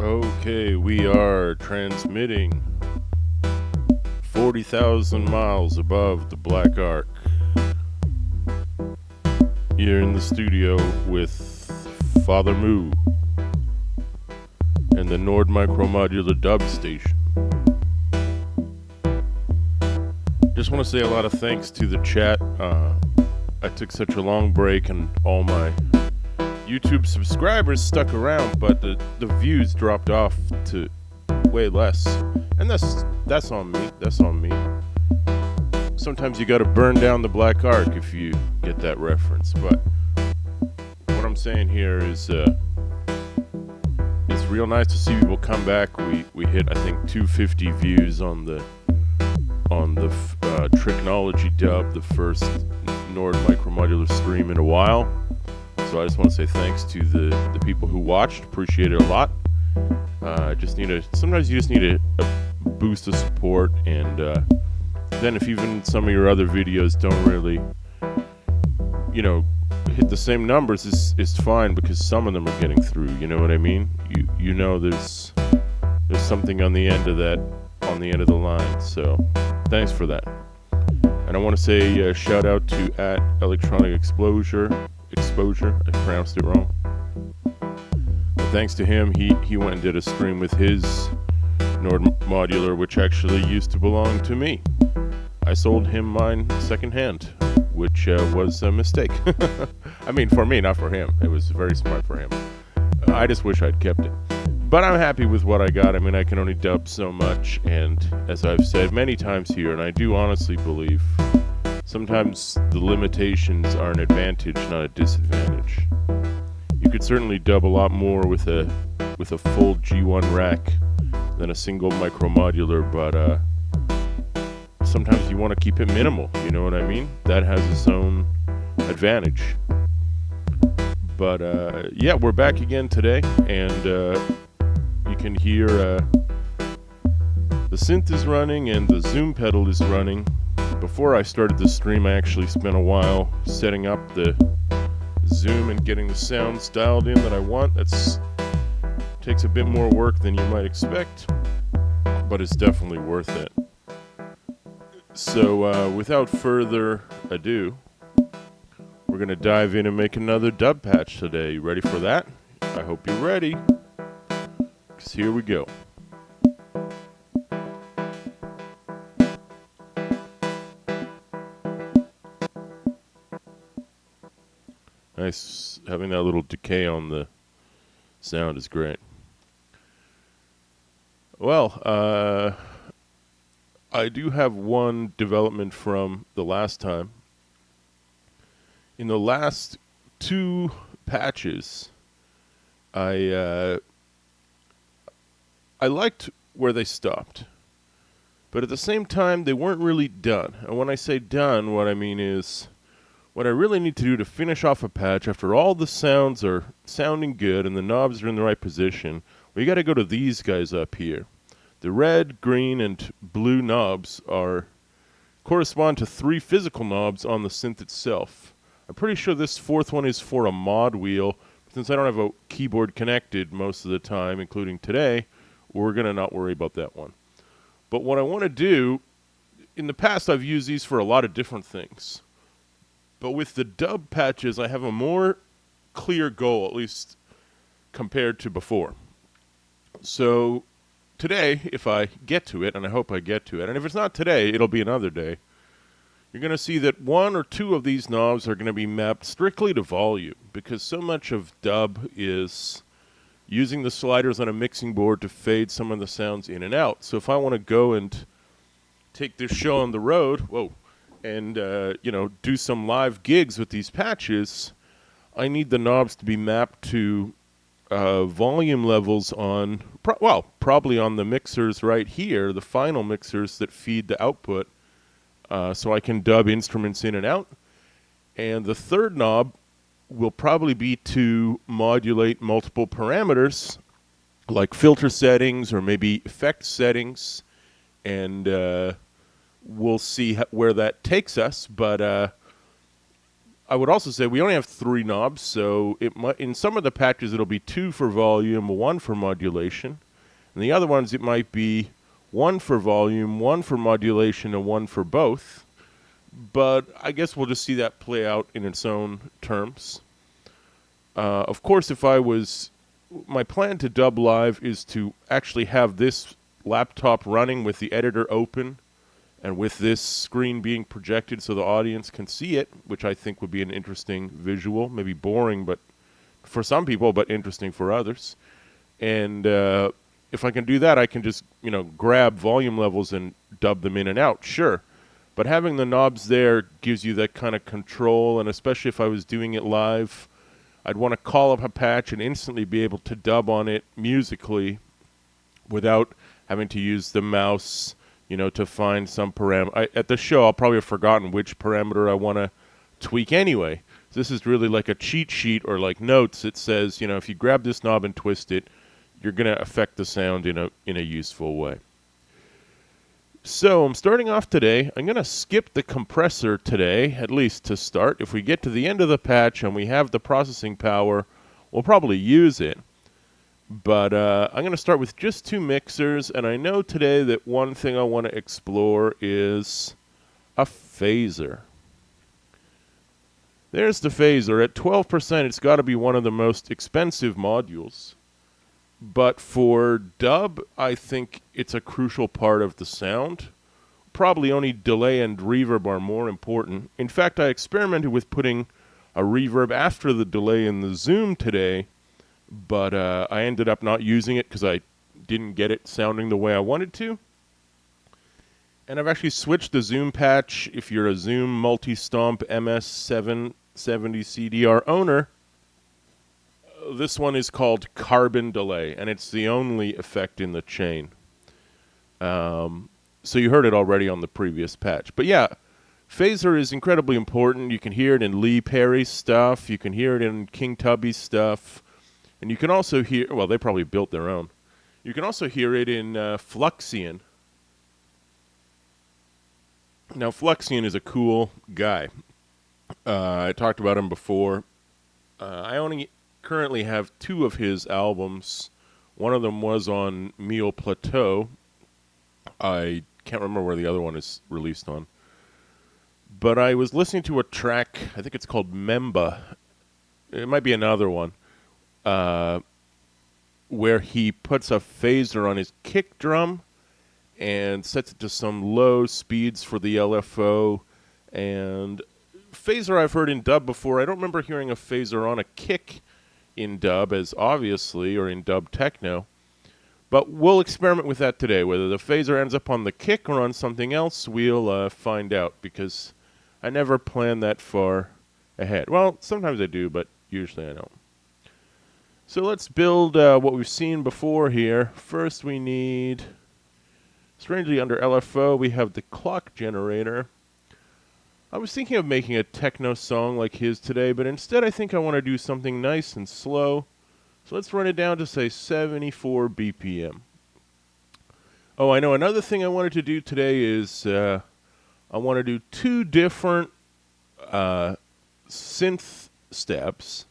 Okay, we are transmitting 40,000 miles above the Black Arc. Here in the studio with Father Moo and the Nord Micro Modular Dub Station. Just want to say a lot of thanks to the chat. I took such a long break and all my YouTube subscribers stuck around, but the views dropped off to way less. And that's on me. That's on me. Sometimes you gotta burn down the Black Arc if you get that reference. But what I'm saying here is it's real nice to see people come back. We hit, I think, 250 views on the Tricknology dub, the first Nord Micro Modular stream in a while. So I just want to say thanks to the people who watched. Appreciate it a lot. Sometimes you just need a boost of support, and then if even some of your other videos don't really, hit the same numbers, it's fine, because some of them are getting through. You know what I mean? You know there's something on the end of that, on the end of the line. So thanks for that. And I want to say shout out to @electronic exposure. I pronounced it wrong. But thanks to him, he went and did a stream with his Nord Modular, which actually used to belong to me. I sold him mine secondhand, which was a mistake. I mean, for me, not for him. It was very smart for him. I just wish I'd kept it. But I'm happy with what I got. I mean, I can only dub so much, and as I've said many times here, and I do honestly believe, sometimes the limitations are an advantage, not a disadvantage. You could certainly dub a lot more with a full G1 rack than a single micro modular, but sometimes you want to keep it minimal, you know what I mean? That has its own advantage. But yeah, we're back again today, and you can hear the synth is running and the zoom pedal is running. Before I started the stream, I actually spent a while setting up the zoom and getting the sounds dialed in that I want. That's takes a bit more work than you might expect, but it's definitely worth it. So without further ado, we're going to dive in and make another dub patch today. You ready for that? I hope you're ready, because here we go. Nice, having that little decay on the sound is great. Well, I do have one development from the last time. In the last two patches, I liked where they stopped, but at the same time, they weren't really done. And when I say done, what I mean is, what I really need to do to finish off a patch after all the sounds are sounding good and the knobs are in the right position, we got to go to these guys up here. The red, green, and blue knobs correspond to 3 physical knobs on the synth itself. I'm pretty sure this fourth one is for a mod wheel. Since I don't have a keyboard connected most of the time, including today, we're going to not worry about that one. But what I want to do, in the past I've used these for a lot of different things. But with the dub patches, I have a more clear goal, at least compared to before. So today, if I get to it, and I hope I get to it, and if it's not today, it'll be another day, you're going to see that 1 or 2 of these knobs are going to be mapped strictly to volume, because so much of dub is using the sliders on a mixing board to fade some of the sounds in and out. So if I want to go and take this show on the road, and do some live gigs with these patches, I need the knobs to be mapped to volume levels on, probably on the mixers right here, the final mixers that feed the output, so I can dub instruments in and out. And the third knob will probably be to modulate multiple parameters, like filter settings or maybe effect settings, and we'll see where that takes us, but I would also say we only have 3 knobs, so it might, in some of the patches it'll be 2 for volume, 1 for modulation. And the other ones it might be 1 for volume, 1 for modulation, and 1 for both. But I guess we'll just see that play out in its own terms. Of course, my plan to dub live is to actually have this laptop running with the editor open and with this screen being projected so the audience can see it, which I think would be an interesting visual, maybe boring but for some people, but interesting for others. And if I can do that, I can just, grab volume levels and dub them in and out, sure. But having the knobs there gives you that kind of control, and especially if I was doing it live, I'd want to call up a patch and instantly be able to dub on it musically without having to use the mouse, to find some parameter. At the show, I'll probably have forgotten which parameter I want to tweak anyway. This is really like a cheat sheet or like notes. It says, if you grab this knob and twist it, you're going to affect the sound in a useful way. So I'm starting off today. I'm going to skip the compressor today, at least to start. If we get to the end of the patch and we have the processing power, we'll probably use it. But I'm going to start with just 2 mixers, and I know today that one thing I want to explore is a phaser. There's the phaser. At 12%, it's got to be one of the most expensive modules. But for dub, I think it's a crucial part of the sound. Probably only delay and reverb are more important. In fact, I experimented with putting a reverb after the delay in the Zoom today, but I ended up not using it because I didn't get it sounding the way I wanted to. And I've actually switched the Zoom patch. If you're a Zoom multi-stomp MS-70CDR owner, this one is called Carbon Delay, and it's the only effect in the chain. So you heard it already on the previous patch. But yeah, phaser is incredibly important. You can hear it in Lee Perry's stuff. You can hear it in King Tubby's stuff. And you can also hear, well, they probably built their own. You can also hear it in Fluxion. Now, Fluxion is a cool guy. I talked about him before. I only currently have 2 of his albums. One of them was on Mille Plateau. I can't remember where the other one is released on. But I was listening to a track, I think it's called Memba. It might be another one. Where he puts a phaser on his kick drum and sets it to some low speeds for the LFO. And phaser I've heard in dub before. I don't remember hearing a phaser on a kick in dub as obviously, or in dub techno. But we'll experiment with that today. Whether the phaser ends up on the kick or on something else, we'll find out, because I never plan that far ahead. Well, sometimes I do, but usually I don't. So let's build what we've seen before here. First we need, strangely under LFO, we have the clock generator. I was thinking of making a techno song like his today, but instead I think I want to do something nice and slow. So let's run it down to, say, 74 BPM. Oh, I know another thing I wanted to do today is I want to do 2 different synth steps.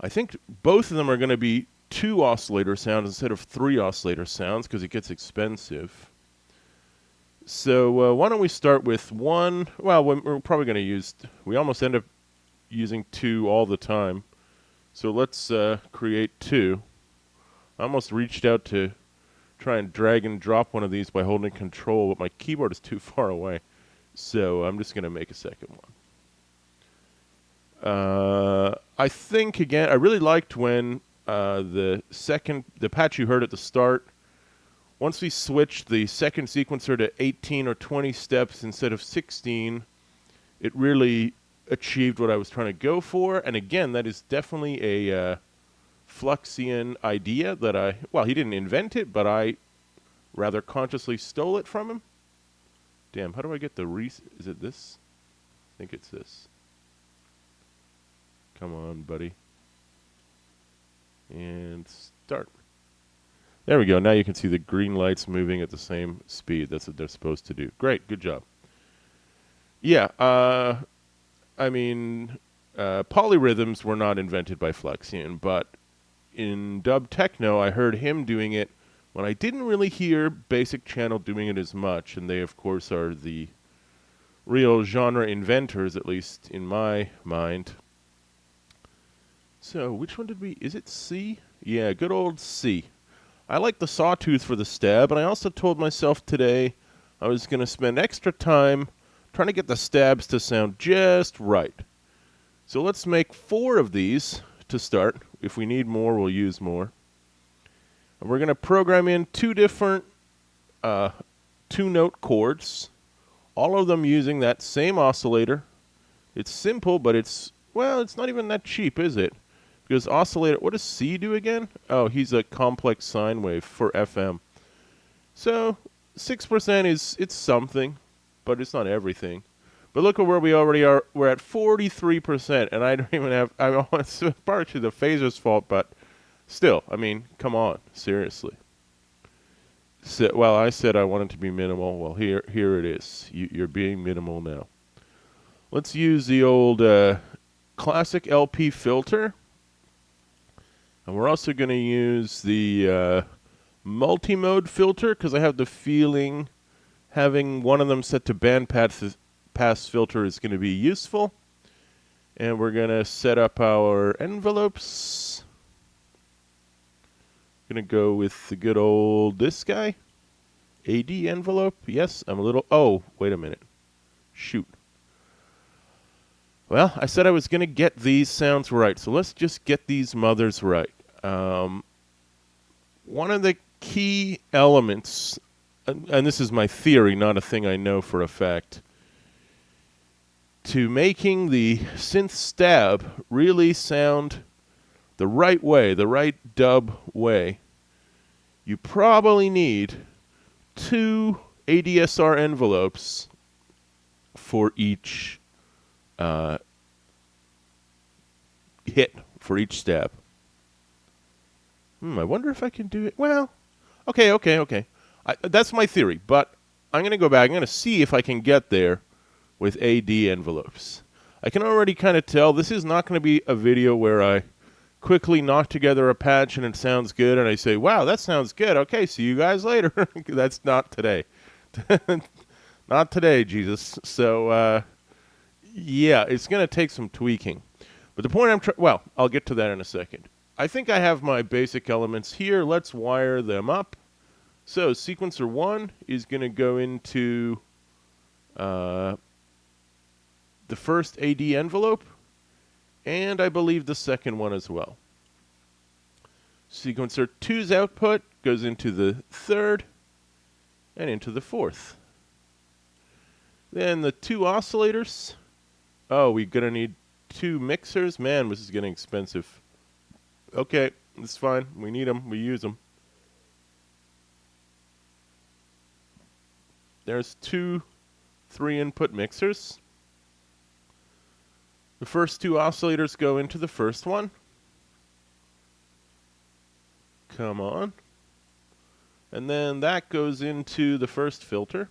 I think both of them are going to be 2 oscillator sounds instead of 3 oscillator sounds, because it gets expensive. So why don't we start with 1? Well, we're probably going to use, we almost end up using 2 all the time. So let's create 2. I almost reached out to try and drag and drop one of these by holding control, but my keyboard is too far away. So I'm just going to make a second one. I think, again, I really liked when the patch you heard at the start, once we switched the second sequencer to 18 or 20 steps instead of 16, it really achieved what I was trying to go for. And again, that is definitely a Fluxion idea that he didn't invent it, but I rather consciously stole it from him. Damn, how do I get the is it this? I think it's this. Come on, buddy. And start. There we go. Now you can see the green lights moving at the same speed. That's what they're supposed to do. Great. Good job. Yeah. I mean, polyrhythms were not invented by Flexion, but in dub techno, I heard him doing it when I didn't really hear Basic Channel doing it as much, and they, of course, are the real genre inventors, at least in my mind. So, which one did we... Is it C? Yeah, good old C. I like the sawtooth for the stab, and I also told myself today I was going to spend extra time trying to get the stabs to sound just right. So let's make 4 of these to start. If we need more, we'll use more. And we're going to program in 2 different 2-note chords, all of them using that same oscillator. It's simple, but it's not even that cheap, is it? Because oscillator, what does C do again? Oh, he's a complex sine wave for FM. So 6% it's something, but it's not everything. But look at where we already are. We're at 43%, and I don't even have... it's partially the phaser's fault, but still, I mean, come on, seriously. So, well, I said I wanted to be minimal. Well, here it is. You're being minimal now. Let's use the old classic LP filter. And we're also going to use the multi-mode filter, because I have the feeling having one of them set to bandpass filter is going to be useful. And we're going to set up our envelopes. Going to go with the good old this guy. AD envelope. Yes, I'm a little... Oh, wait a minute. Shoot. Well, I said I was going to get these sounds right, so let's just get these mothers right. One of the key elements, and this is my theory, not a thing I know for a fact, to making the synth stab really sound the right way, the right dub way, you probably need 2 ADSR envelopes for each hit, for each stab. I wonder if I can do it. Well, okay. That's my theory, but I'm going to go back. I'm going to see if I can get there with AD envelopes. I can already kind of tell this is not going to be a video where I quickly knock together a patch and it sounds good and I say, wow, that sounds good. Okay, see you guys later. That's not today. Not today, Jesus. So, yeah, it's going to take some tweaking. But the point I'll get to that in a second. I think I have my basic elements here. Let's wire them up. So sequencer 1 is going to go into the first AD envelope, and I believe the second one as well. Sequencer 2's output goes into the third and into the fourth. Then the 2 oscillators. Oh, we're going to need 2 mixers. Man, this is getting expensive. Okay, it's fine. We need them. We use them. There's 2 3-input mixers. The first 2 oscillators go into the first one. Come on. And then that goes into the first filter.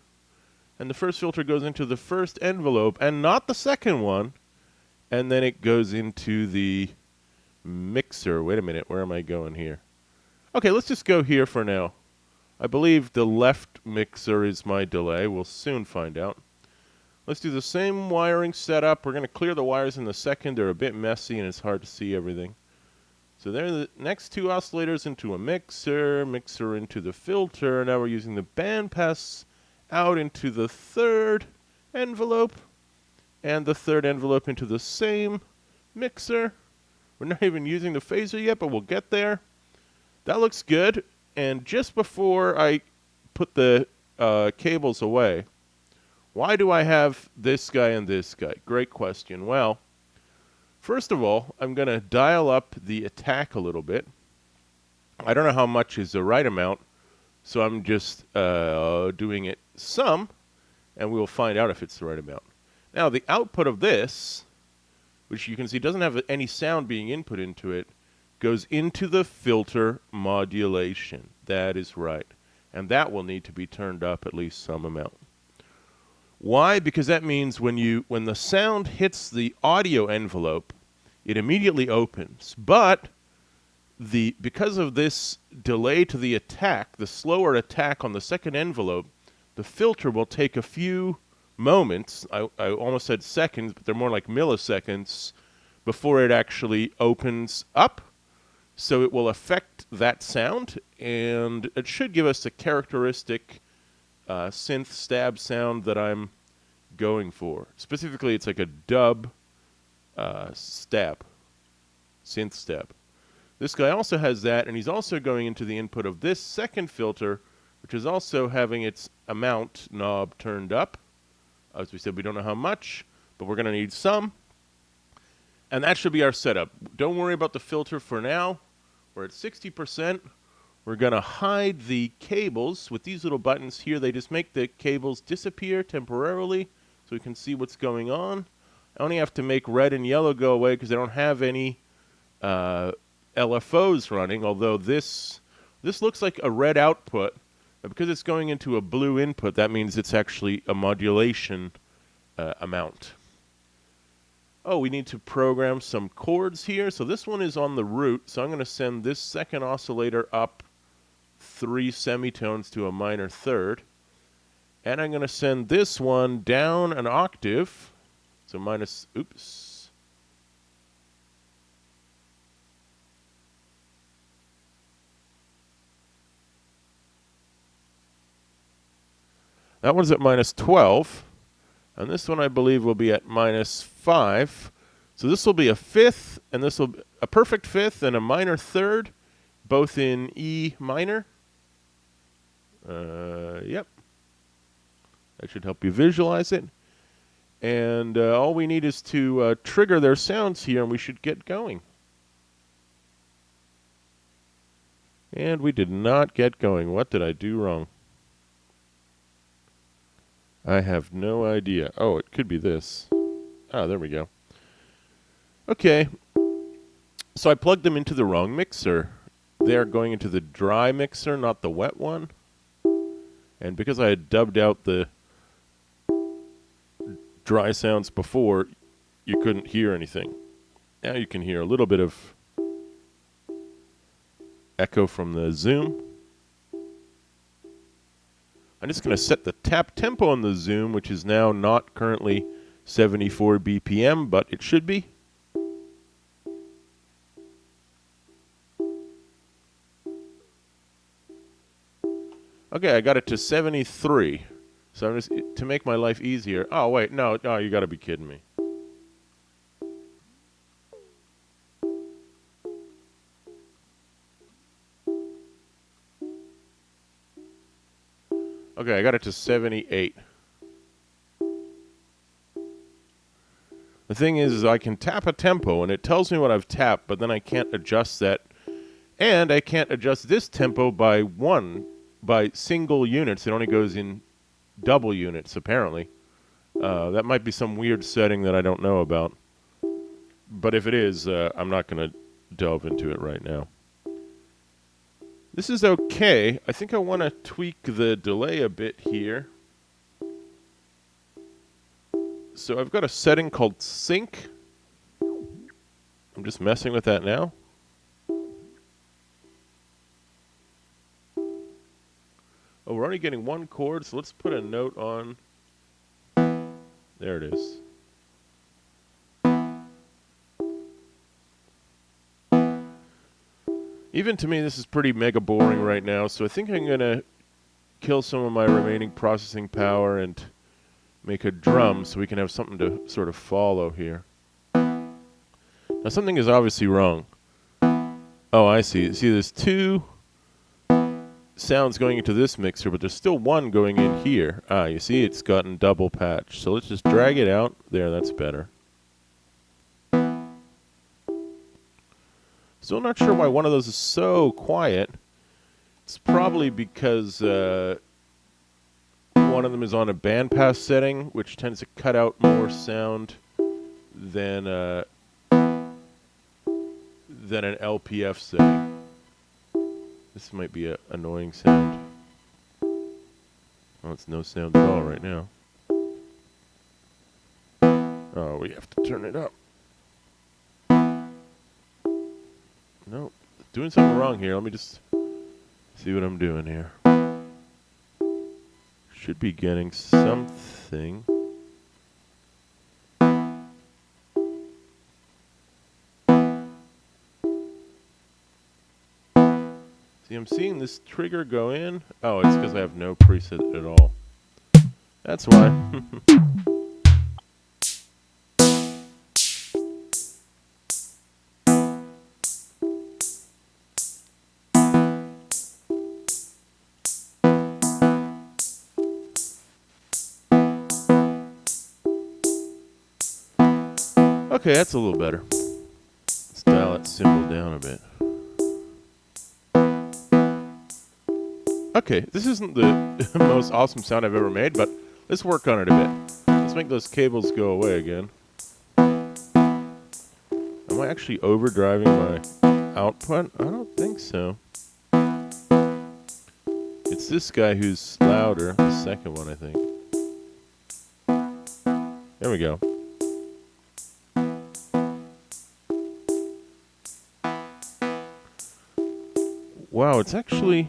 And the first filter goes into the first envelope and not the second one. And then it goes into the mixer. Wait a minute, where am I going here? Okay, let's just go here for now. I believe the left mixer is my delay. We'll soon find out. Let's do the same wiring setup. We're going to clear the wires in the second. They're a bit messy and it's hard to see everything. So there are the next 2 oscillators into a mixer, mixer into the filter. Now we're using the bandpass out into the third envelope, and the third envelope into the same mixer. We're not even using the phaser yet, but we'll get there. That looks good. And just before I put the cables away, why do I have this guy and this guy? Great question. Well, first of all, I'm going to dial up the attack a little bit. I don't know how much is the right amount, so I'm just doing it some, and we'll find out if it's the right amount. Now, the output of this, which you can see doesn't have any sound being input into it, goes into the filter modulation. That is right. And that will need to be turned up at least some amount. Why? Because that means when the sound hits the audio envelope, it immediately opens. But because of this delay to the attack, the slower attack on the second envelope, the filter will take a few moments. I almost said seconds, but they're more like milliseconds before it actually opens up. So it will affect that sound, and it should give us a characteristic synth stab sound that I'm going for. Specifically, it's like a dub stab, synth stab. This guy also has that, and he's also going into the input of this second filter, which is also having its amount knob turned up. As we said, we don't know how much, but we're going to need some. And that should be our setup. Don't worry about the filter for now. We're at 60%. We're going to hide the cables with these little buttons here. They just make the cables disappear temporarily so we can see what's going on. I only have to make red and yellow go away because I don't have any LFOs running, although this looks like a red output. But because it's going into a blue input, that means it's actually a modulation amount. Oh, we need to program some chords here. So this one is on the root, so I'm going to send this second oscillator up 3 semitones to a minor third. And I'm going to send this one down an octave. So minus, oops. That one's at minus 12. And this one, I believe, will be at minus 5. So this will be a fifth, and this will be a perfect fifth and a minor third, both in E minor. Yep. That should help you visualize it. And all we need is to trigger their sounds here, and we should get going. And we did not get going. What did I do wrong? I have no idea. Oh, it could be this. Ah, there we go. Okay. So I plugged them into the wrong mixer. They're going into the dry mixer, not the wet one. And because I had dubbed out the dry sounds before, you couldn't hear anything. Now you can hear a little bit of echo from the zoom. I'm just going to set the tap tempo on the zoom, which is now not currently 74 BPM, but it should be. Okay, I got it to 73. So I'm just, to make my life easier. Oh, wait, no, you got to be kidding me. Okay, I got it to 78. The thing is I can tap a tempo, and it tells me what I've tapped, but then I can't adjust that. And I can't adjust this tempo by single units. It only goes in double units, apparently. That might be some weird setting that I don't know about. But if it is, I'm not going to delve into it right now. This is okay. I think I want to tweak the delay a bit here. So I've got a setting called sync. I'm just messing with that now. Oh, we're only getting one chord, so let's put a note on. There it is. Even to me, this is pretty mega boring right now, so I think I'm going to kill some of my remaining processing power and make a drum so we can have something to sort of follow here. Now, something is obviously wrong. Oh, I see. See, there's two sounds going into this mixer, but there's still one going in here. Ah, you see, it's gotten double patched. So let's just drag it out. There, that's better. Still not sure why one of those is so quiet. It's probably because one of them is on a bandpass setting, which tends to cut out more sound than an LPF setting. This might be an annoying sound. Well, it's no sound at all right now. Oh, we have to turn it up. Nope. Doing something wrong here. Let me just see what I'm doing here. Should be getting something. See, I'm seeing this trigger go in. Oh, it's because I have no preset at all. That's why. Okay, that's a little better. Let's dial that cymbal down a bit. Okay, this isn't the most awesome sound I've ever made, but let's work on it a bit. Let's make those cables go away again. Am I actually overdriving my output? I don't think so. It's this guy who's louder, the second one, I think. There we go. Wow, it's actually...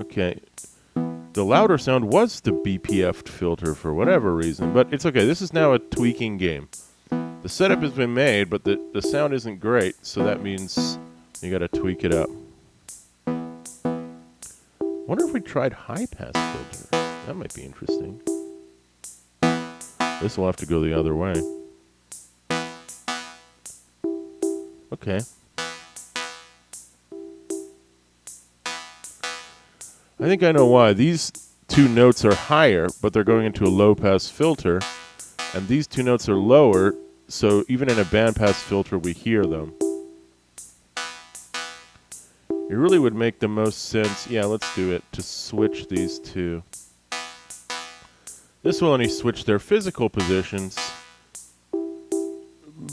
Okay. The louder sound was the BPF filter for whatever reason, but it's okay. This is now a tweaking game. The setup has been made, but the sound isn't great, so that means you gotta tweak it up. Wonder if we tried high-pass filter. That might be interesting. This will have to go the other way. Okay. I think I know why. These two notes are higher, but they're going into a low-pass filter, and these two notes are lower, so even in a bandpass filter, we hear them. It really would make the most sense, yeah, let's do it, to switch these two. This will only switch their physical positions,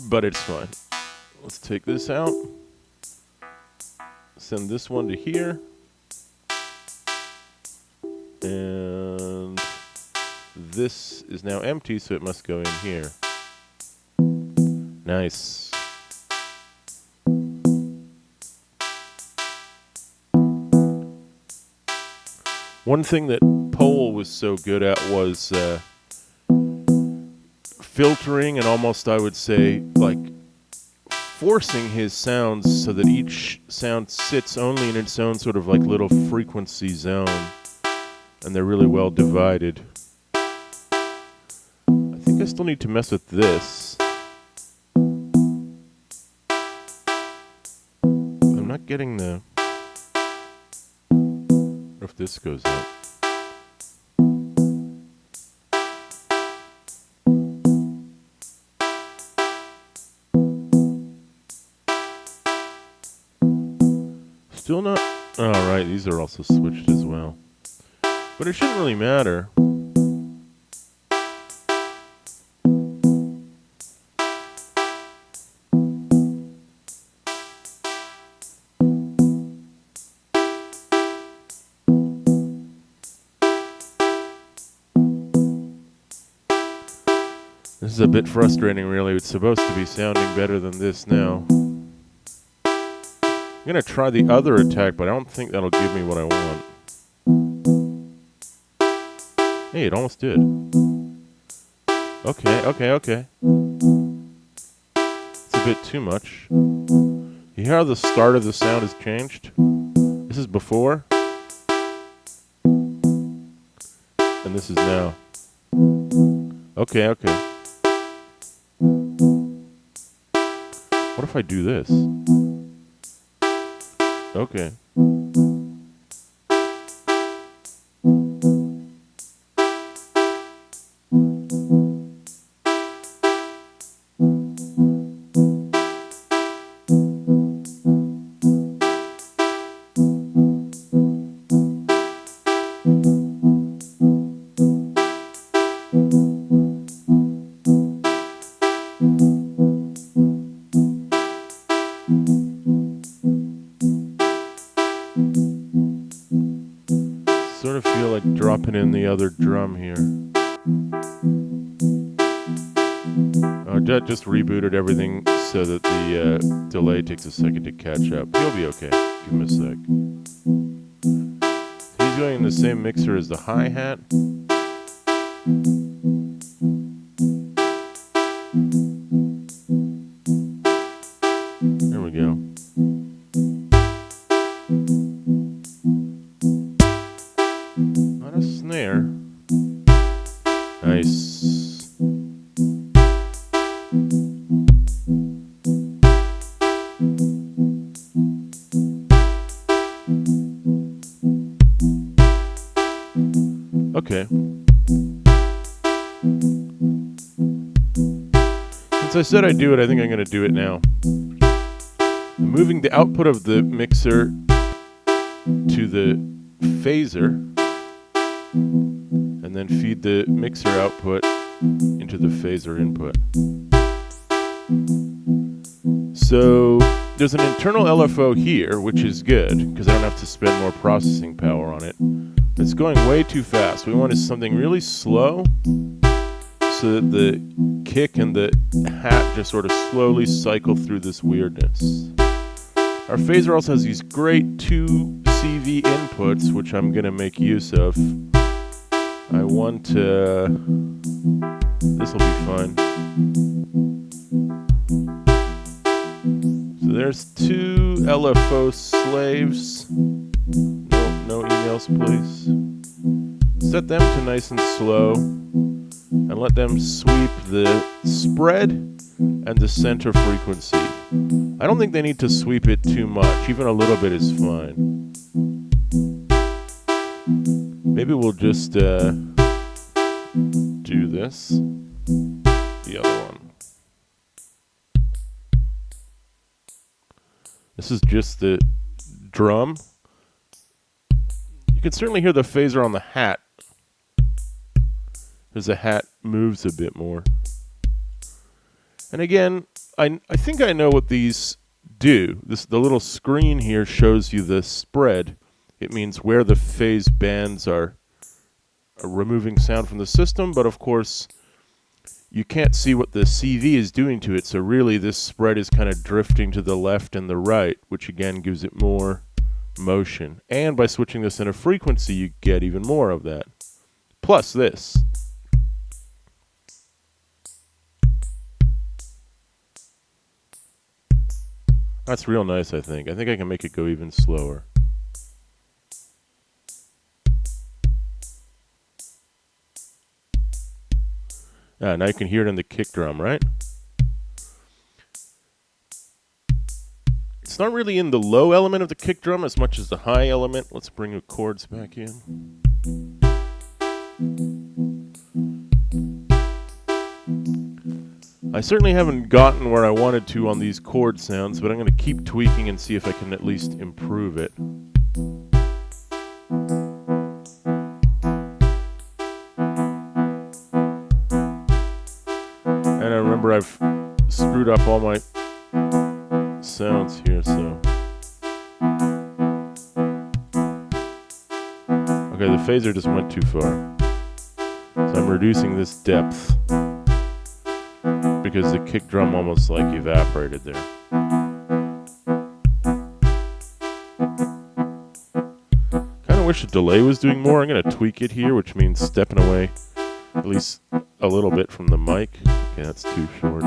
but it's fine. Let's take this out, send this one to here, and this is now empty, so it must go in here. Nice. One thing that Pole was so good at was filtering and almost, I would say, like forcing his sounds so that each sound sits only in its own sort of like little frequency zone. And they're really well divided. I think I still need to mess with this. I'm not getting the... What if this goes up? Still not... Oh, right, these are also switched as well. But it shouldn't really matter. This is a bit frustrating, really. It's supposed to be sounding better than this now. I'm going to try the other attack, but I don't think that'll give me what I want. Hey, it almost did. Okay. It's a bit too much. You hear how the start of the sound has changed? This is before. And this is now. Okay. What if I do this? Okay. Sort of feel like dropping in the other drum here. Just rebooted everything so that the delay takes a second to catch up. He'll be okay. Give him a sec. He's going in the same mixer as the hi-hat. There we go. Not a snare. Nice. Okay. Since I said I'd do it, I think I'm going to do it now. I'm moving the output of the mixer to the phaser and then feed the mixer output into the phaser input. So there's an internal LFO here, which is good because I don't have to spend more processing power on it. It's going way too fast. We want something really slow so that the kick and the hat just sort of slowly cycle through this weirdness. Our phaser also has these great 2 CV inputs, which I'm going to make use of. I want this will be fun. So there's 2 LFO slaves. No emails, please. Set them to nice and slow and let them sweep the spread and the center frequency. I don't think they need to sweep it too much. Even a little bit is fine. Maybe we'll just do this. The other one. This is just the drum. You can certainly hear the phaser on the hat, as the hat moves a bit more. And again, I think I know what these do. The little screen here shows you the spread. It means where the phase bands are removing sound from the system, but of course, you can't see what the CV is doing to it, so really this spread is kind of drifting to the left and the right, which again gives it more motion. And by switching this in a frequency, you get even more of that. Plus this. That's real nice, I think. I think I can make it go even slower. Now you can hear it in the kick drum, right? It's not really in the low element of the kick drum as much as the high element. Let's bring the chords back in. I certainly haven't gotten where I wanted to on these chord sounds, but I'm going to keep tweaking and see if I can at least improve it. And I remember I've screwed up all my sounds here, so. Okay, the phaser just went too far. So I'm reducing this depth because the kick drum almost like evaporated there. Kind of wish the delay was doing more. I'm going to tweak it here, which means stepping away at least a little bit from the mic. Okay, that's too short.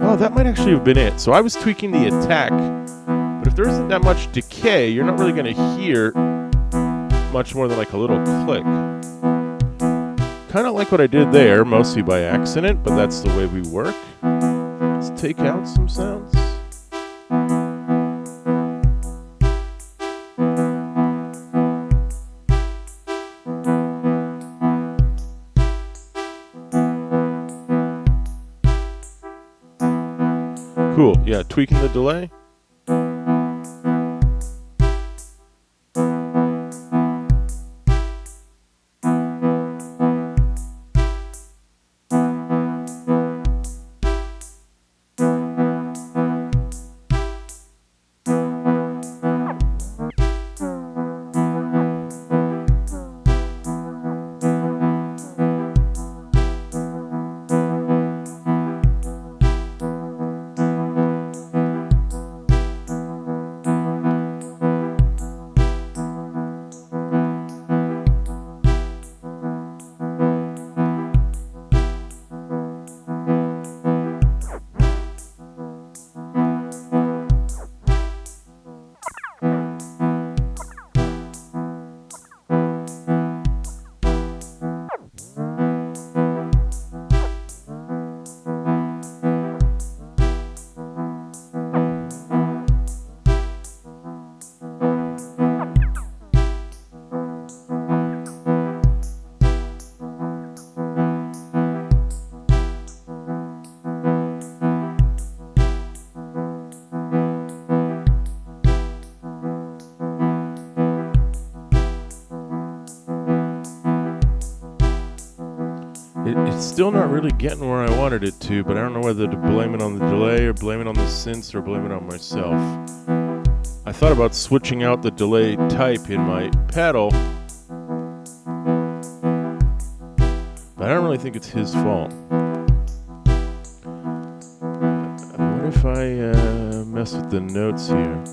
Oh, that might actually have been it. So I was tweaking the attack, but if there isn't that much decay, you're not really going to hear much more than like a little click. Kind of like what I did there, mostly by accident, but that's the way we work. Let's take out some sounds. Cool, yeah, tweaking the delay. It's still not really getting where I wanted it to, but I don't know whether to blame it on the delay or blame it on the synths or blame it on myself. I thought about switching out the delay type in my pedal, but I don't really think it's his fault. What if I mess with the notes here?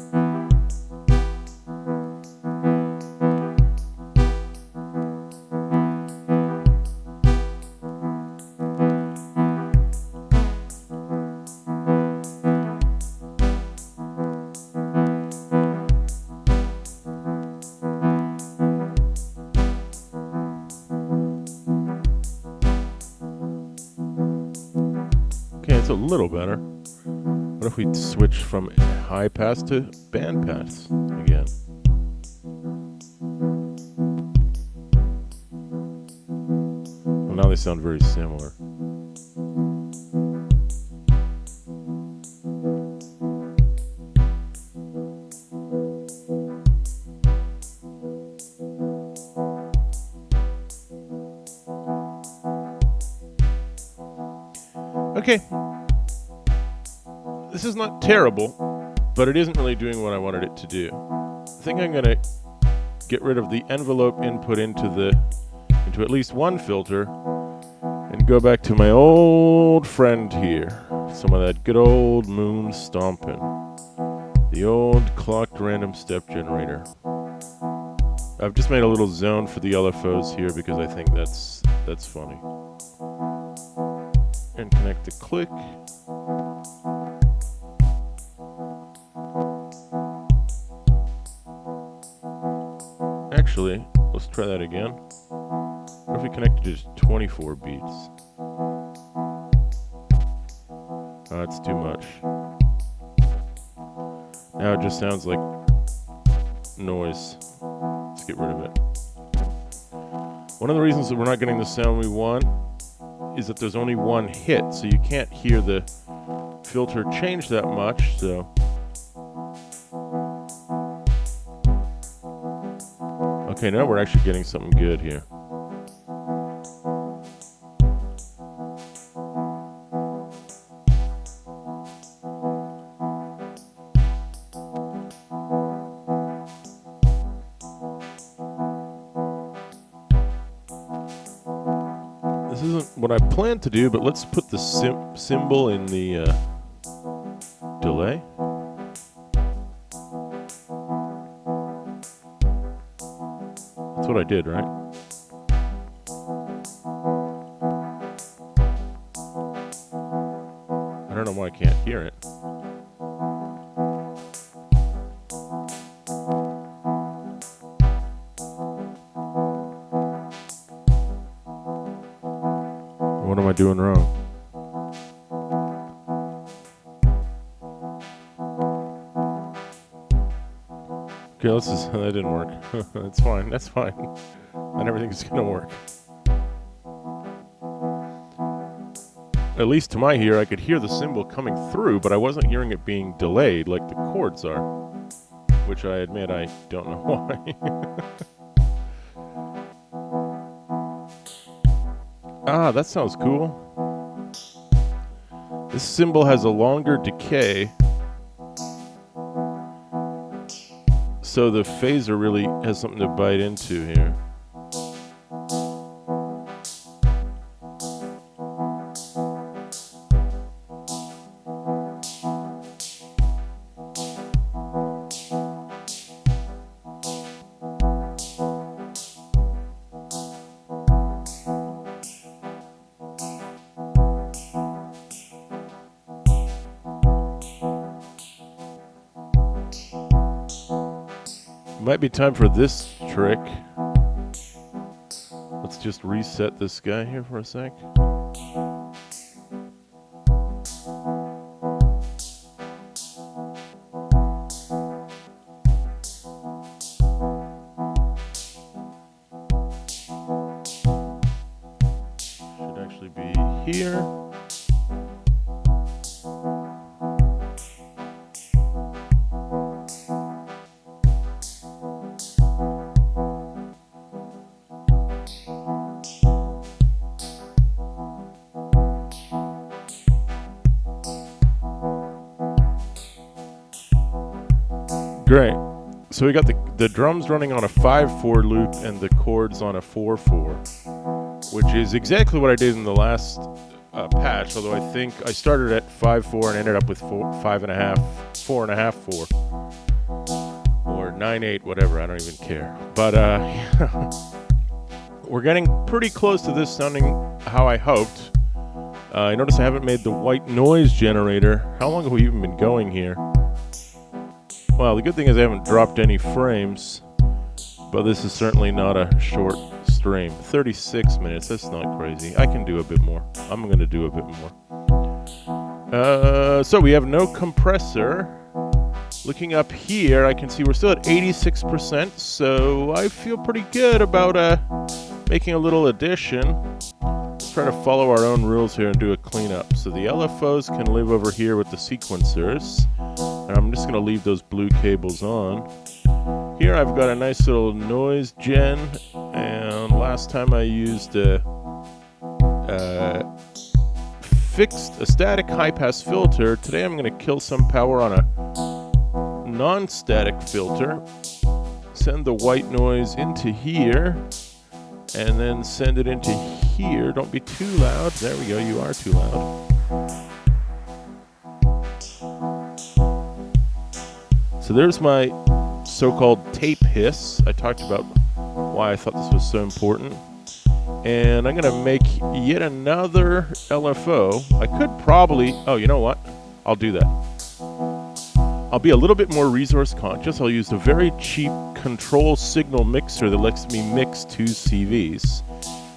A little better. What if we switch from high pass to band pass again? Well, now they sound very similar. Okay. This is not terrible, but it isn't really doing what I wanted it to do. I think I'm going to get rid of the envelope input into at least one filter and go back to my old friend here. Some of that good old moon stomping. The old clocked random step generator. I've just made a little zone for the LFOs here because I think that's funny. And connect the click. Actually, let's try that again. What if we connected to just 24 beats? Oh, that's too much. Now it just sounds like noise. Let's get rid of it. One of the reasons that we're not getting the sound we want is that there's only one hit, so you can't hear the filter change that much, so... Okay, now we're actually getting something good here. This isn't what I planned to do, but let's put the symbol in the delay. That's what I did, right? I don't know why I can't hear it. What am I doing wrong? Okay, that didn't work. That's fine, that's fine. Not everything's gonna work. At least to my ear, I could hear the cymbal coming through, but I wasn't hearing it being delayed like the chords are. Which I admit I don't know why. Ah, that sounds cool. This cymbal has a longer decay, so the phaser really has something to bite into here. Might be time for this trick. Let's just reset this guy here for a sec. Should actually be here. Great. So we got the drums running on a 5/4 loop and the chords on a 4/4, which is exactly what I did in the last patch, although I think I started at 5/4 and ended up with 5.5, 4.5/4, or 9/8, whatever, I don't even care. But we're getting pretty close to this sounding how I hoped. I notice I haven't made the white noise generator. How long have we even been going here? Well, the good thing is I haven't dropped any frames, but this is certainly not a short stream. 36 minutes, that's not crazy. I can do a bit more. I'm going to do a bit more. So we have no compressor. Looking up here, I can see we're still at 86%, so I feel pretty good about making a little addition. Let's try to follow our own rules here and do a cleanup. So the LFOs can live over here with the sequencers, and I'm just going to leave those blue cables on. Here I've got a nice little noise gen, and last time I used a static high-pass filter. Today I'm going to kill some power on a non-static filter, send the white noise into here, and then send it into here. Don't be too loud. There we go, you are too loud. So there's my so-called tape hiss. I talked about why I thought this was so important. And I'm going to make yet another LFO. I could probably... Oh, you know what? I'll do that. I'll be a little bit more resource conscious. I'll use a very cheap control signal mixer that lets me mix two CVs.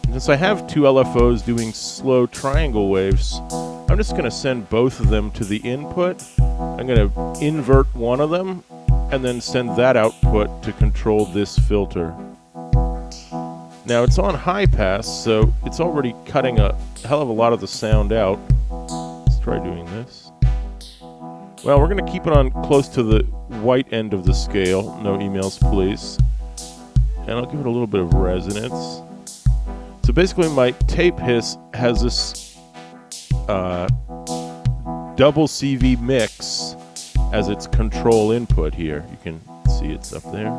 And since I have two LFOs doing slow triangle waves, I'm just going to send both of them to the input. I'm going to invert one of them and then send that output to control this filter. Now it's on high pass, so it's already cutting a hell of a lot of the sound out. Let's try doing this. Well, we're going to keep it on close to the white end of the scale. No emails, please. And I'll give it a little bit of resonance. So basically my tape hiss has this double CV mix as its control input here. You can see it's up there.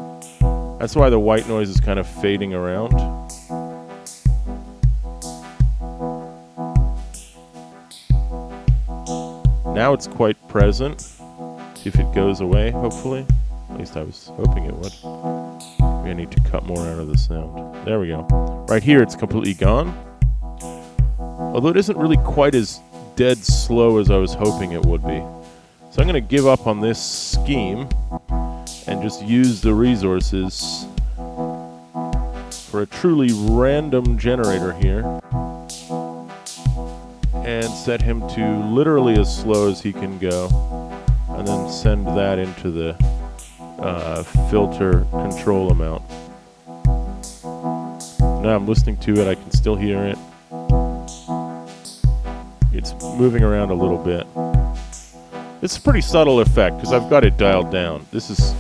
That's why the white noise is kind of fading around. Now it's quite present. See if it goes away, hopefully. At least I was hoping it would. Maybe I need to cut more out of the sound. There we go. Right here it's completely gone. Although it isn't really quite as dead slow as I was hoping it would be. So I'm going to give up on this scheme and just use the resources for a truly random generator here and set him to literally as slow as he can go, and then send that into the filter control amount. Now I'm listening to it, I can still hear it. It's moving around a little bit. It's a pretty subtle effect because I've got it dialed down. This is...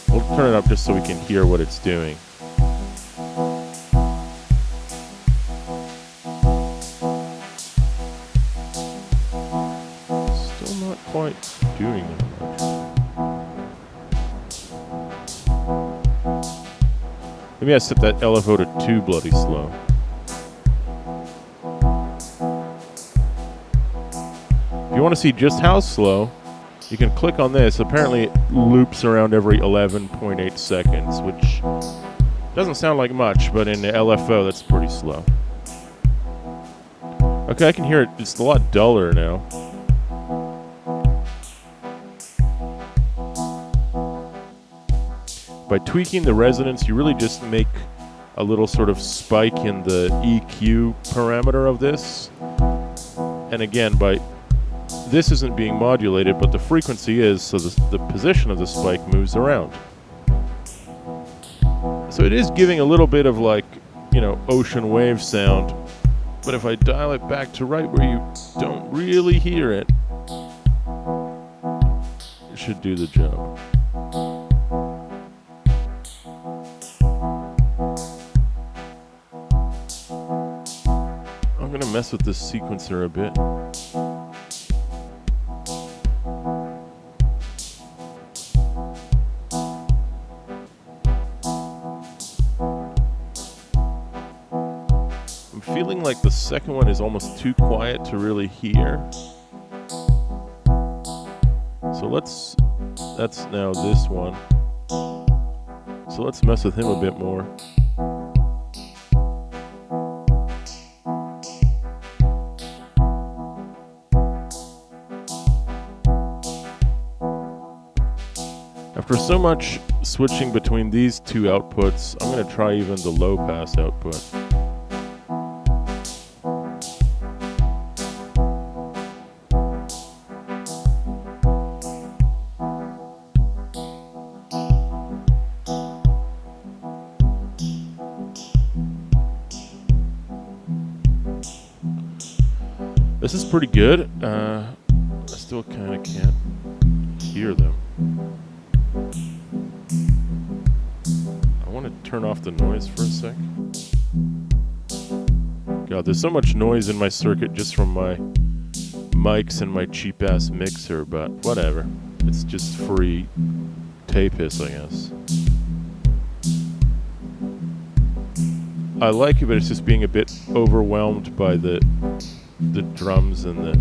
We'll turn it up just so we can hear what it's doing. Still not quite doing that much. Maybe I set that LFO to 2 bloody slow. If you want to see just how slow, you can click on this. Apparently it loops around every 11.8 seconds, which doesn't sound like much, but in the LFO that's pretty slow. Okay, I can hear it. It's a lot duller now. By tweaking the resonance, you really just make a little sort of spike in the EQ parameter of this. And again, this isn't being modulated, but the frequency is, so the position of the spike moves around. So it is giving a little bit of ocean wave sound, but if I dial it back to right where you don't really hear it, it should do the job. I'm gonna mess with this sequencer a bit. feeling like the second one is almost too quiet to really hear. So that's now this one. So let's mess with him a bit more. After so much switching between these two outputs, I'm going to try even the low pass output. This is pretty good. I still kind of can't hear them. I want to turn off the noise for a sec. God, there's so much noise in my circuit just from my mics and my cheap-ass mixer, but whatever. It's just free tape hiss, I guess. I like it, but it's just being a bit overwhelmed by the drums and the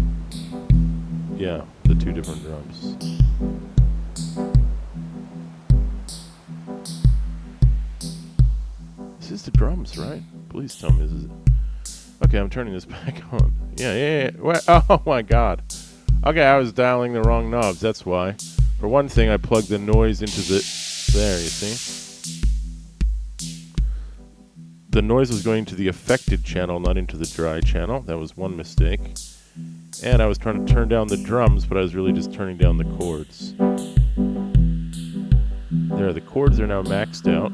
two different drums. This is the drums, right? Please tell me this is it. Okay, I'm turning this back on. Yeah. What? Oh my god. Okay, I was dialing the wrong knobs, that's why. For one thing, I plugged the noise into there, you see? The noise was going to the affected channel, not into the dry channel. That was one mistake. And I was trying to turn down the drums, but I was really just turning down the chords. There, the chords are now maxed out.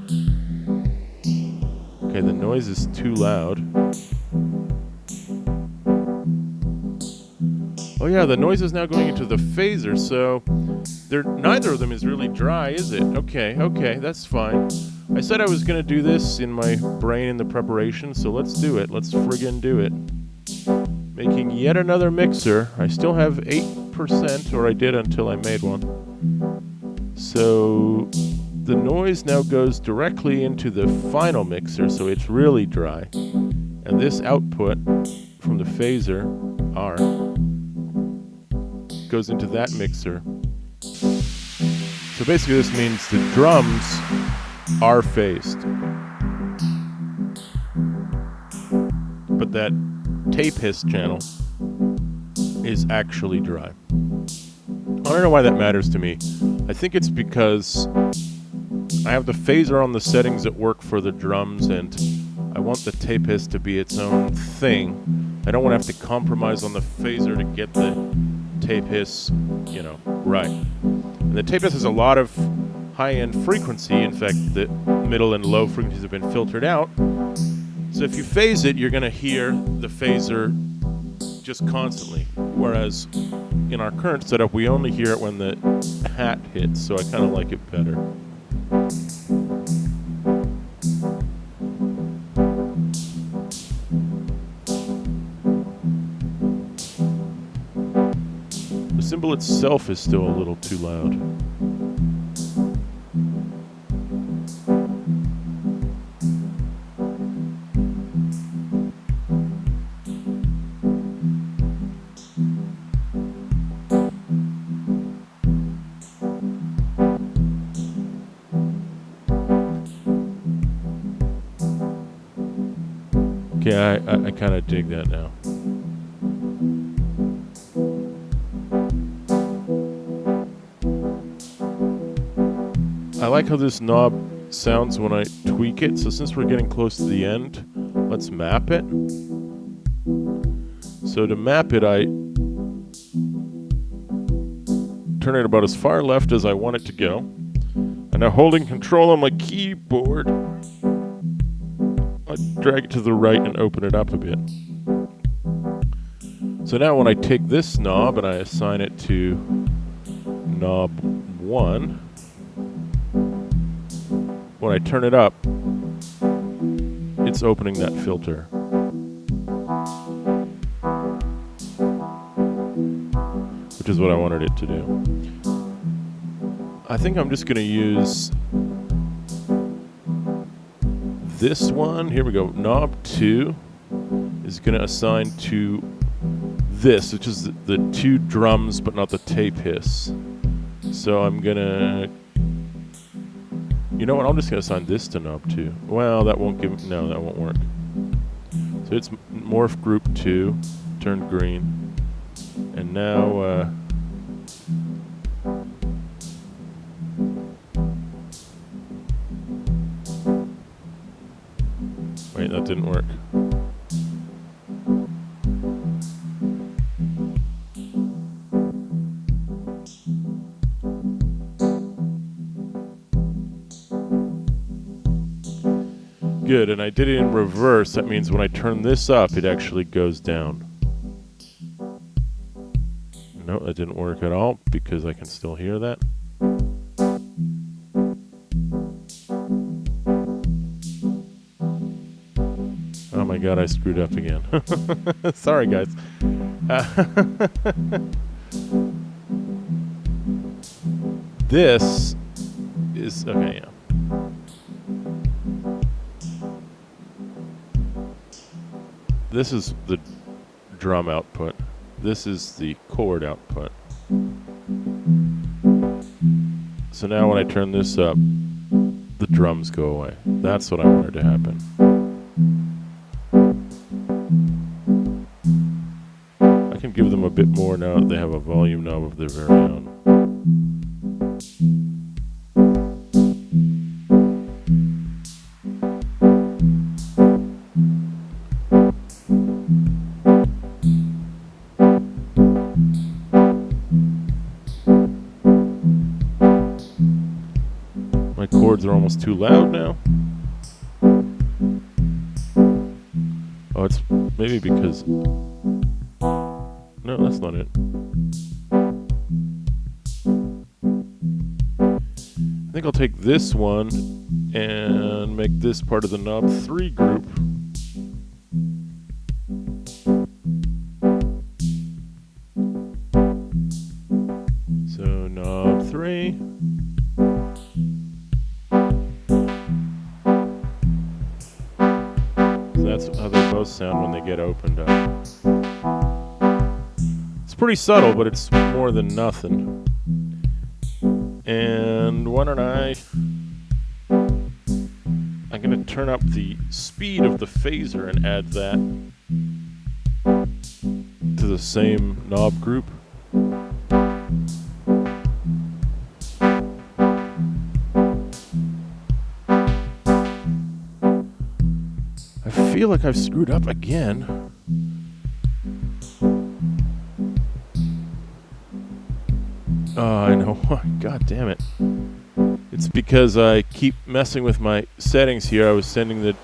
Okay, the noise is too loud. Oh yeah, the noise is now going into the phaser, so neither of them is really dry, is it? Okay, that's fine. I said I was going to do this in my brain in the preparation, so let's do it. Let's friggin' do it. Making yet another mixer. I still have 8%, or I did until I made one. So the noise now goes directly into the final mixer, so it's really dry. And this output from the phaser, R, goes into that mixer. So basically this means the drums are phased. But that tape hiss channel is actually dry. I don't know why that matters to me. I think it's because I have the phaser on the settings that work for the drums, and I want the tape hiss to be its own thing. I don't want to have to compromise on the phaser to get the tape hiss, right. And the tape hiss has a lot of high-end frequency. In fact, the middle and low frequencies have been filtered out. So if you phase it, you're going to hear the phaser just constantly. Whereas in our current setup, we only hear it when the hat hits, so I kind of like it better. The cymbal itself is still a little too loud. Okay, I kind of dig that now. I like how this knob sounds when I tweak it, so since we're getting close to the end, let's map it. So to map it, I turn it about as far left as I want it to go. And now holding control on my keyboard, I drag it to the right and open it up a bit. So now when I take this knob and I assign it to knob 1, when I turn it up, it's opening that filter. Which is what I wanted it to do. I think I'm just going to use this one. Here we go. Knob 2. is going to assign to this, which is the two drums but not the tape hiss. So I'm going to... You know what? I'm just going to assign this to knob 2. Well, that won't give... No, that won't work. So it's morph group 2, turned green. And now... Wait, that didn't work. Good, and I did it in reverse. That means when I turn this up, it actually goes down. No, that didn't work at all because I can still hear that. Oh my god, I screwed up again. Sorry, guys. This is... Okay, yeah. This is the drum output. This is the chord output. So now when I turn this up, the drums go away. That's what I wanted to happen. I can give them a bit more now that they have a volume knob of their very own. My chords are almost too loud now. Oh, it's maybe because... No, that's not it. I think I'll take this one and make this part of the knob 3 group. So knob 3. So that's how they both sound when they get opened up. It's pretty subtle, but it's more than nothing. And why don't I'm going to turn up the speed of the phaser and add that to the same knob group. I feel like I've screwed up again. Oh, I know. God damn it. It's because I keep messing with my settings here. I was sending the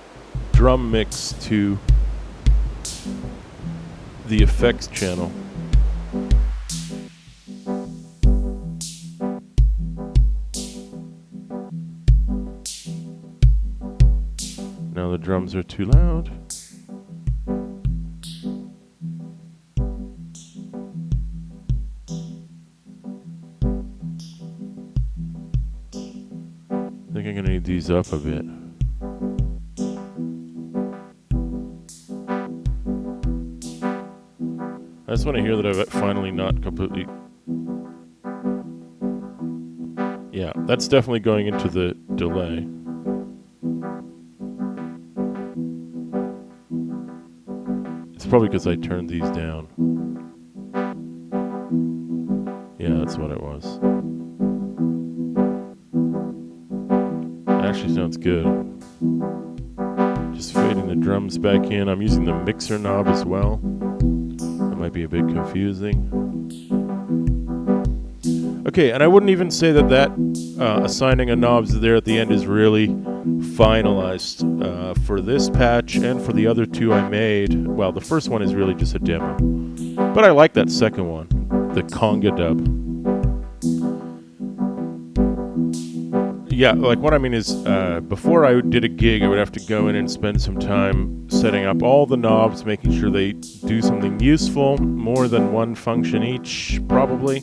drum mix to the effects channel. Now the drums are too loud. I think I'm going to need these up a bit. I just want to hear that I've finally not completely... Yeah, that's definitely going into the delay. It's probably because I turned these down. Yeah, that's what it was. Actually sounds good. Just fading the drums back in. I'm using the mixer knob as well. That might be a bit confusing. Okay, and I wouldn't even say that assigning a knobs there at the end is really finalized for this patch and for the other two I made. Well, the first one is really just a demo. But I like that second one, the conga dub. Yeah, like what I mean is, before I did a gig, I would have to go in and spend some time setting up all the knobs, making sure they do something useful, more than one function each, probably.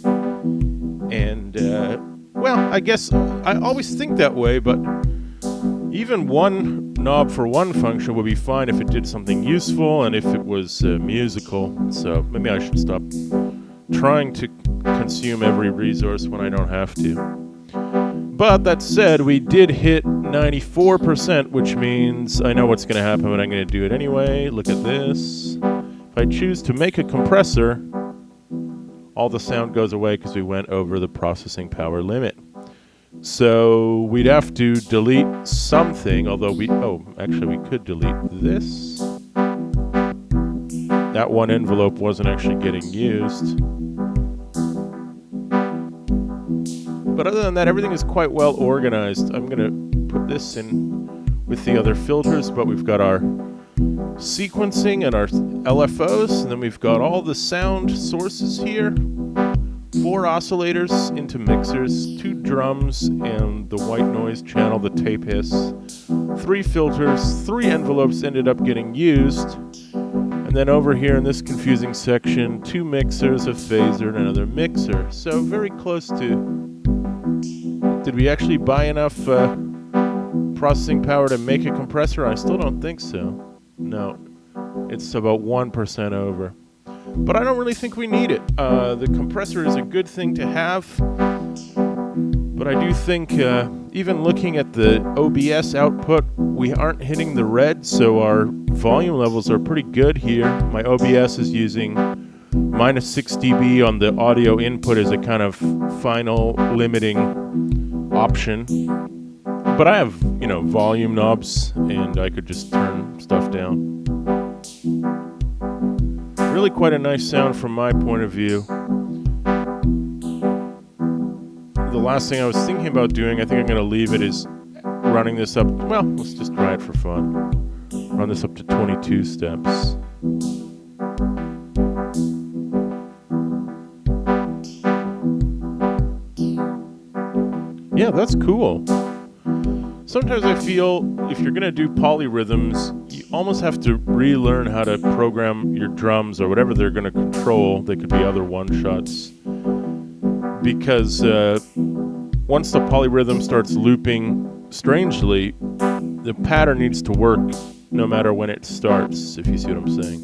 And, well, I guess I always think that way, but even one knob for one function would be fine if it did something useful and if it was musical. So maybe I should stop trying to consume every resource when I don't have to. But that said, we did hit 94%, which means I know what's going to happen, but I'm going to do it anyway. Look at this. If I choose to make a compressor, all the sound goes away because we went over the processing power limit. So we'd have to delete something, although we could delete this. That one envelope wasn't actually getting used. But other than that, everything is quite well organized. I'm going to put this in with the other filters, but we've got our sequencing and our LFOs, and then we've got all the sound sources here. 4 oscillators into mixers, 2 drums, and the white noise channel, the tape hiss. 3 filters, 3 envelopes ended up getting used. And then over here in this confusing section, 2 mixers, a phaser, and another mixer. So very close to... Did we actually buy enough processing power to make a compressor? I still don't think so. No, it's about 1% over. But I don't really think we need it. The compressor is a good thing to have. But I do think, even looking at the OBS output, we aren't hitting the red, so our volume levels are pretty good here. My OBS is using -6 dB on the audio input as a kind of final limiting option. But I have, volume knobs, and I could just turn stuff down. Really quite a nice sound from my point of view. The last thing I was thinking about doing, I think I'm going to leave it, is running this up. Well, let's just try it for fun. Run this up to 22 steps. Yeah, that's cool. Sometimes I feel if you're going to do polyrhythms, you almost have to relearn how to program your drums or whatever they're going to control. They could be other one-shots. Because once the polyrhythm starts looping strangely, the pattern needs to work no matter when it starts, if you see what I'm saying.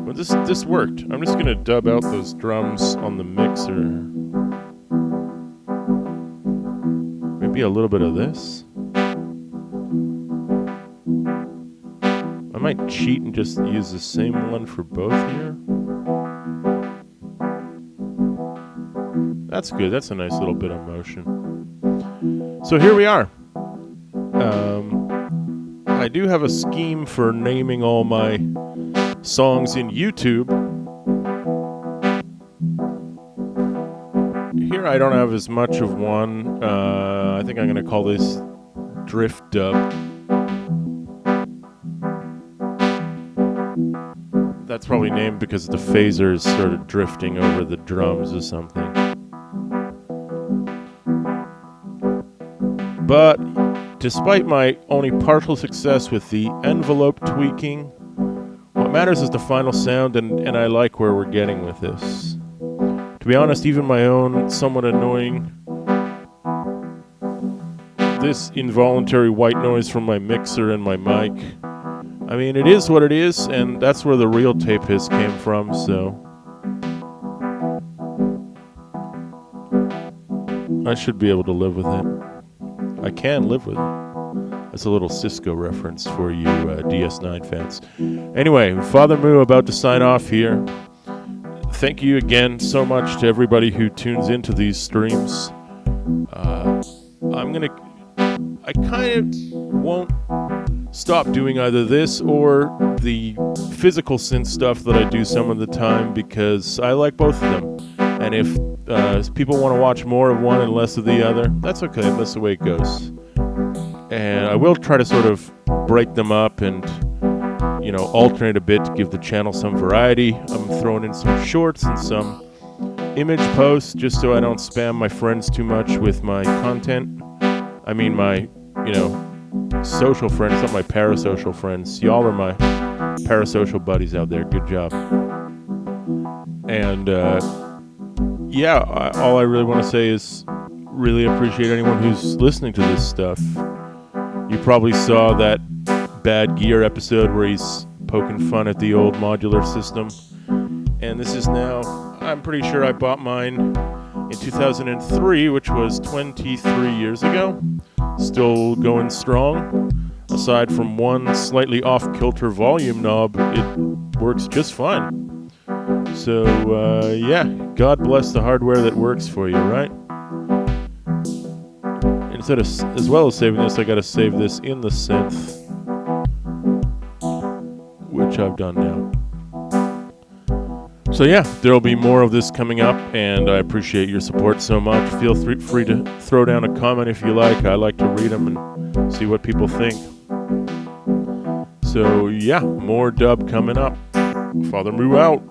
But this worked. I'm just going to dub out those drums on the mixer. Maybe a little bit of this. I might cheat and just use the same one for both here. That's good. That's a nice little bit of motion. So here we are. I do have a scheme for naming all my songs in YouTube. Here I don't have as much of one. I think I'm going to call this Drift Dub. That's probably named because the phasers started drifting over the drums or something. But despite my only partial success with the envelope tweaking, what matters is the final sound, and I like where we're getting with this. To be honest, even my own somewhat annoying this involuntary white noise from my mixer and my mic, I mean, it is what it is, and that's where the real tape hiss came from, so I should be able to live with it. I can live with it. That's a little Cisco reference for you DS9 fans. Anyway, Father Moo about to sign off here. Thank you again so much to everybody who tunes into these streams. I kind of won't stop doing either this or the physical synth stuff that I do some of the time because I like both of them. And if people want to watch more of one and less of the other, that's okay. That's the way it goes. And I will try to sort of break them up and, alternate a bit to give the channel some variety. I'm throwing in some shorts and some image posts just so I don't spam my friends too much with my content. I mean my, social friends, not my parasocial friends. Y'all are my parasocial buddies out there. Good job. And, all I really want to say is really appreciate anyone who's listening to this stuff. You probably saw that Bad Gear episode where he's poking fun at the old modular system. And this is now, I'm pretty sure I bought mine in 2003, which was 23 years ago. Still going strong. Aside from one slightly off-kilter volume knob, it works just fine. So, yeah, God bless the hardware that works for you, right? Instead of, as well as saving this, I gotta save this in the synth, which I've done now. So yeah, there'll be more of this coming up, and I appreciate your support so much. Feel free to throw down a comment if you like. I like to read them and see what people think. So yeah, more dub coming up. Father Moo out.